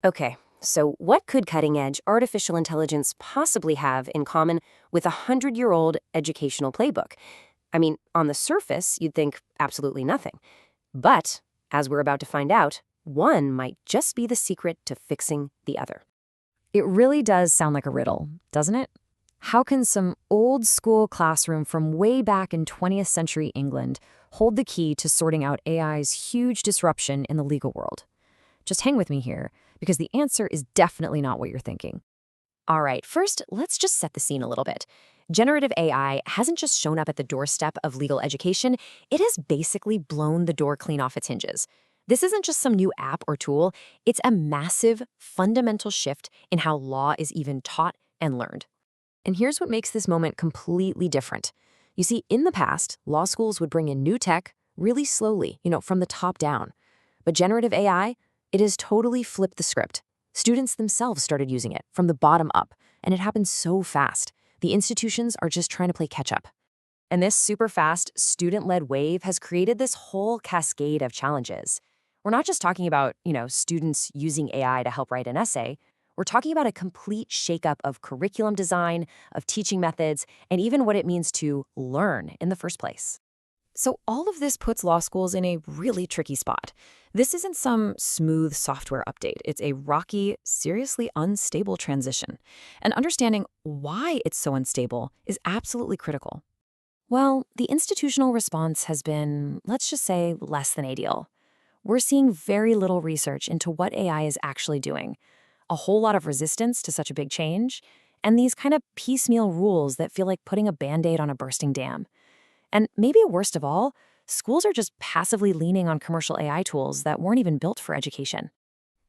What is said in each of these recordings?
Okay, so what could cutting-edge artificial intelligence possibly have in common with a 100-year-old educational playbook? I mean, on the surface, you'd think absolutely nothing. But, as we're about to find out, one might just be the secret to fixing the other. It really does sound like a riddle, doesn't it? How can some old school classroom from way back in 20th century England hold the key to sorting out AI's huge disruption in the legal world? Just hang with me here, because the answer is definitely not what you're thinking. All right, first, let's just set the scene a little bit. Generative AI hasn't just shown up at the doorstep of legal education, it has basically blown the door clean off its hinges. This isn't just some new app or tool, it's a massive, fundamental shift in how law is even taught and learned. And here's what makes this moment completely different. You see, in the past, law schools would bring in new tech really slowly, from the top down. But generative AI, it has totally flipped the script. Students themselves started using it from the bottom up, and it happened so fast. The institutions are just trying to play catch up. And this super fast, student-led wave has created this whole cascade of challenges. We're not just talking about, students using AI to help write an essay. We're talking about a complete shakeup of curriculum design, of teaching methods, and even what it means to learn in the first place. So all of this puts law schools in a really tricky spot. This isn't some smooth software update. It's a rocky, seriously unstable transition. And understanding why it's so unstable is absolutely critical. Well, the institutional response has been, let's just say, less than ideal. We're seeing very little research into what AI is actually doing, a whole lot of resistance to such a big change, and these kind of piecemeal rules that feel like putting a Band-Aid on a bursting dam. And maybe worst of all, schools are just passively leaning on commercial AI tools that weren't even built for education.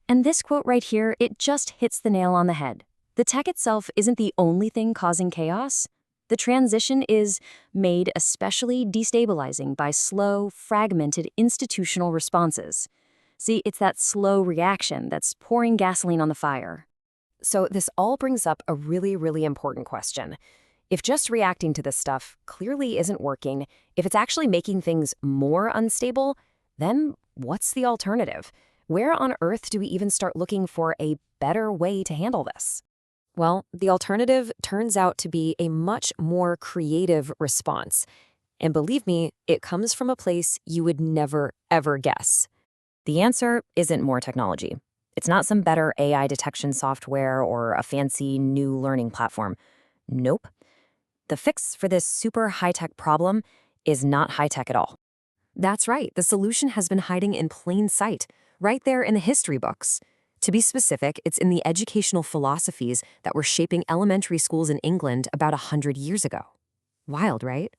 And this quote right here, it just hits the nail on the head. The tech itself isn't the only thing causing chaos. The transition is made especially destabilizing by slow, fragmented institutional responses. See, it's that slow reaction that's pouring gasoline on the fire. So this all brings up a really, really important question. If just reacting to this stuff clearly isn't working, if it's actually making things more unstable, then what's the alternative? Where on earth do we even start looking for a better way to handle this? Well, the alternative turns out to be a much more creative response. And believe me, it comes from a place you would never, ever guess. The answer isn't more technology. It's not some better AI detection software or a fancy new learning platform. Nope. The fix for this super high-tech problem is not high-tech at all. That's right, the solution has been hiding in plain sight, right there in the history books. To be specific, it's in the educational philosophies that were shaping elementary schools in England about 100 years ago. Wild, right?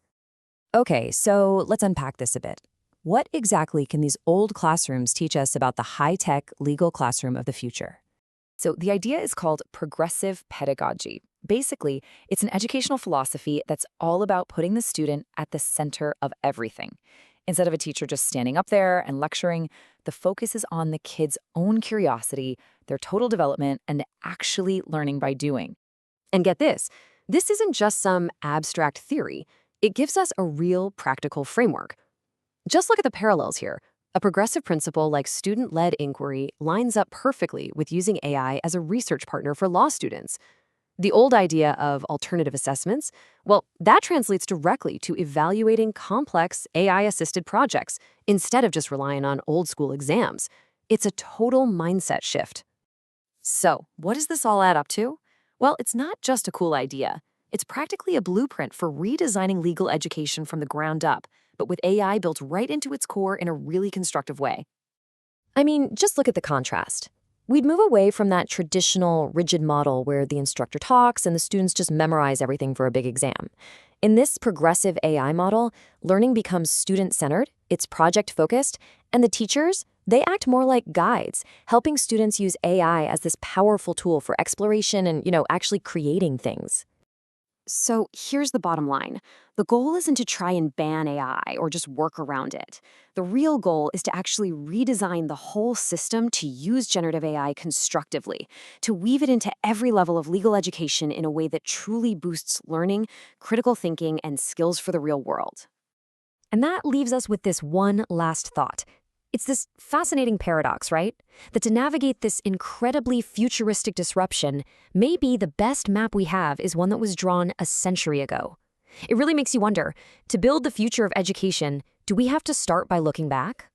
Okay, so let's unpack this a bit. What exactly can these old classrooms teach us about the high-tech legal classroom of the future? So the idea is called progressive pedagogy. Basically, it's an educational philosophy that's all about putting the student at the center of everything. Instead of a teacher just standing up there and lecturing, the focus is on the kids' own curiosity, their total development, and actually learning by doing. And get this isn't just some abstract theory. It gives us a real practical framework. Just look at the parallels here. A progressive principle like student-led inquiry lines up perfectly with using AI as a research partner for law students. The old idea of alternative assessments, well, that translates directly to evaluating complex AI-assisted projects instead of just relying on old-school exams. It's a total mindset shift. So, what does this all add up to? Well, it's not just a cool idea. It's practically a blueprint for redesigning legal education from the ground up, but with AI built right into its core in a really constructive way. I mean, just look at the contrast. We'd move away from that traditional, rigid model where the instructor talks and the students just memorize everything for a big exam. In this progressive AI model, learning becomes student-centered, it's project-focused, and the teachers, they act more like guides, helping students use AI as this powerful tool for exploration and, actually creating things. So here's the bottom line. The goal isn't to try and ban AI or just work around it. The real goal is to actually redesign the whole system to use generative AI constructively, to weave it into every level of legal education in a way that truly boosts learning, critical thinking, and skills for the real world. And that leaves us with this one last thought. It's this fascinating paradox, right? That to navigate this incredibly futuristic disruption, maybe the best map we have is one that was drawn a century ago. It really makes you wonder, to build the future of education, do we have to start by looking back?